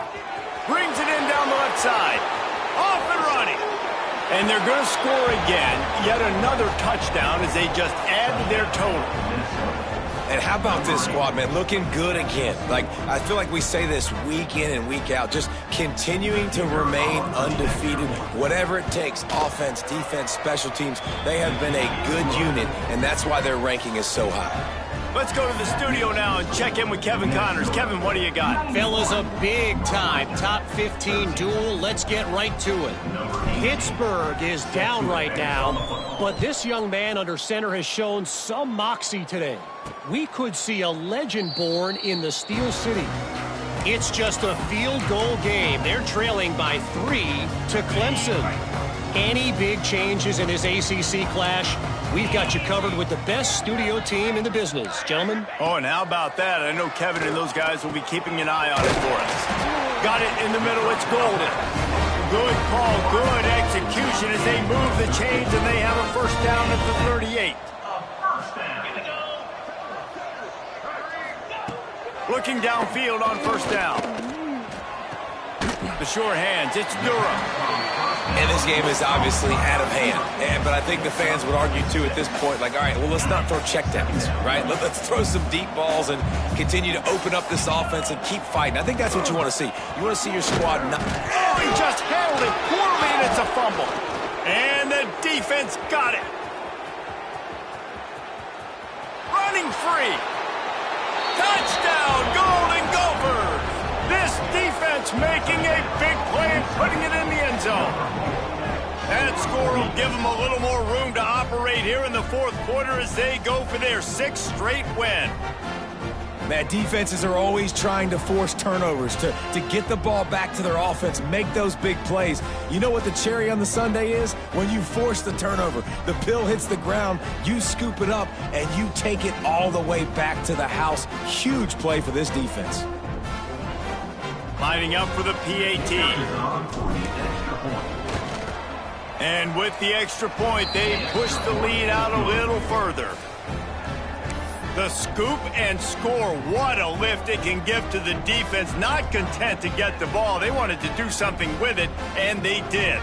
Brings it in down the left side. Off and running. And they're going to score again. Yet another touchdown as they just add to their total. And how about this squad, man? Looking good again. Like, I feel like we say this week in and week out, just continuing to remain undefeated. Whatever it takes, offense, defense, special teams, they have been a good unit, and that's why their ranking is so high. Let's go to the studio now and check in with Kevin Connors. Kevin, what do you got? Fellas, a big-time top 15 duel. Let's get right to it. Pittsburgh is down right now, but this young man under center has shown some moxie today. We could see a legend born in the Steel City. It's just a field goal game. They're trailing by 3 to Clemson. Any big changes in his ACC clash? We've got you covered with the best studio team in the business, gentlemen. Oh, and how about that? I know Kevin and those guys will be keeping an eye on it for us. Got it in the middle. It's golden. Good call, good execution as they move the chains, and they have a 1st down at the 38. Looking downfield on 1st down. The sure hands. It's Durham. And this game is obviously out of hand. But I think the fans would argue, too, at this point, like, all right, well, let's not throw checkdowns, right? Let's throw some deep balls and continue to open up this offense and keep fighting. I think that's what you want to see. You want to see your squad not... Oh, he just handled it poorly, and it's a fumble. And the defense got it. Running free. Touchdown, Golden Gophers! This defense making a big play and putting it in the end zone. That score will give them a little more room to operate here in the fourth quarter as they go for their 6th straight win. Man, defenses are always trying to force turnovers to get the ball back to their offense, make those big plays. You know what the cherry on the sundae is? When you force the turnover, the pill hits the ground, you scoop it up, and you take it all the way back to the house. Huge play for this defense. Lining up for the PAT. And with the extra point, they push the lead out a little further. The scoop and score, what a lift it can give to the defense. Not content to get the ball, they wanted to do something with it, and they did.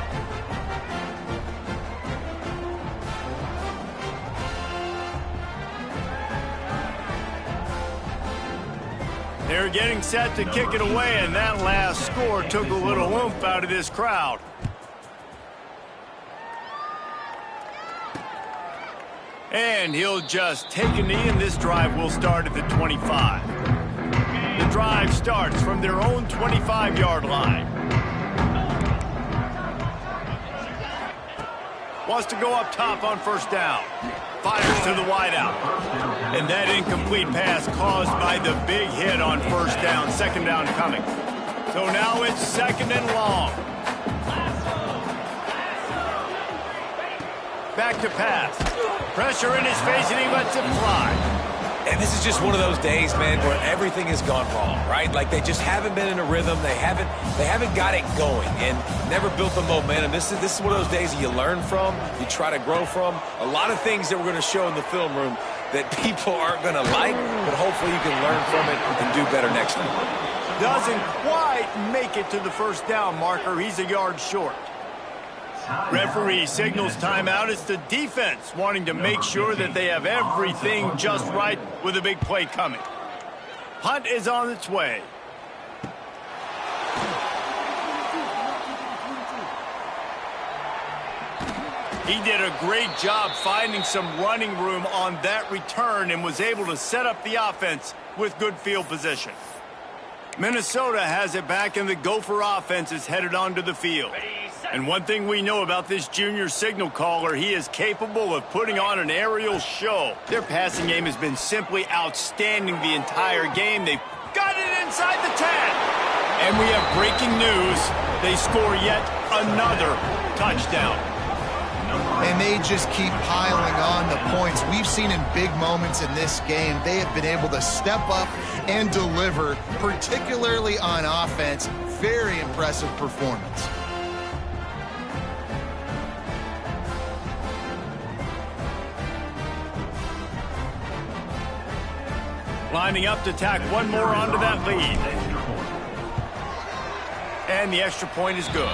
They're getting set to kick it away, and that last score took a little oomph out of this crowd. And he'll just take a knee, and this drive will start at the 25. The drive starts from their own 25-yard line. Wants to go up top on first down. Fires to the wideout. And that incomplete pass caused by the big hit on first down. Second down coming. So now it's second and long. Back to pass. Pressure in his face, and he lets it fly. And this is just one of those days, man, where everything has gone wrong, right? Like they just haven't been in a rhythm. They haven't got it going and never built the momentum. This is one of those days that you learn from, you try to grow from. A lot of things that we're going to show in the film room that people aren't going to like, but hopefully you can learn from it and do better next time. Doesn't quite make it to the first down marker. He's a yard short. Referee signals timeout. It's the defense wanting to make sure that they have everything just right with a big play coming. Punt is on its way. He did a great job finding some running room on that return and was able to set up the offense with good field position. Minnesota has it back, and the Gopher offense is headed onto the field. And one thing we know about this junior signal caller, he is capable of putting on an aerial show. Their passing game has been simply outstanding the entire game. They've got it inside the 10. And we have breaking news. They score yet another touchdown. And they just keep piling on the points. We've seen in big moments in this game, they have been able to step up and deliver, particularly on offense. Very impressive performance. Lining up to tack one more onto that lead. And the extra point is good.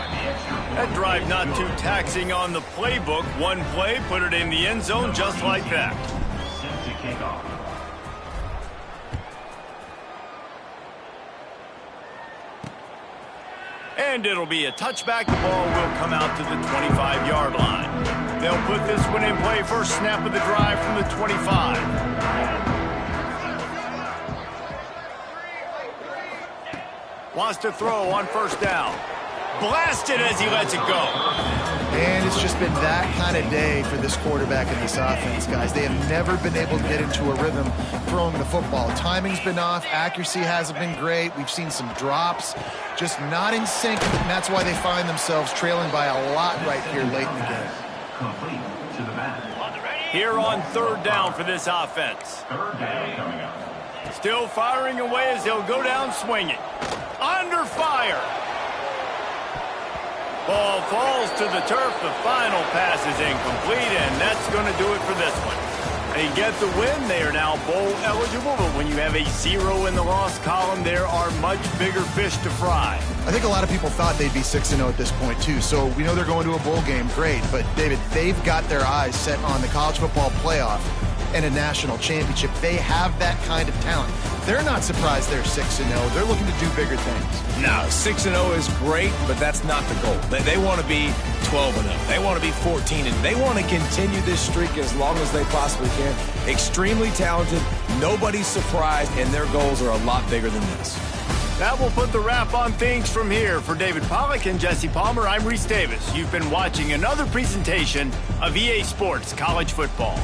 That drive not too taxing on the playbook. One play, put it in the end zone just like that. And it'll be a touchback. The ball will come out to the 25-yard line. They'll put this one in play. First snap of the drive from the 25. Wants to throw on first down. Blasted as he lets it go. And it's just been that kind of day for this quarterback and this offense, guys. They have never been able to get into a rhythm throwing the football. Timing's been off. Accuracy hasn't been great. We've seen some drops. Just not in sync, and that's why they find themselves trailing by a lot right here late in the game. Complete to the back. Here on third down for this offense. Third down coming up. Still firing away as they'll go down swinging. Under fire. Ball falls to the turf. The final pass is incomplete, and that's going to do it for this one. They get the win. They are now bowl eligible, but when you have a 0 in the loss column, there are much bigger fish to fry. I think a lot of people thought they'd be 6-0 at this point, too. So we know they're going to a bowl game. Great. But, David, they've got their eyes set on the college football playoff and a national championship. They have that kind of talent. They're not surprised they're 6-0. They're looking to do bigger things. No, 6-0 is great, but that's not the goal. They want to be 12-0. They want to be 14-0. They want to continue this streak as long as they possibly can. Extremely talented, Nobody's surprised, and their goals are a lot bigger than this. That will put the wrap on things from here. For David Pollack and Jesse Palmer, I'm Reese Davis. You've been watching another presentation of EA Sports College Football.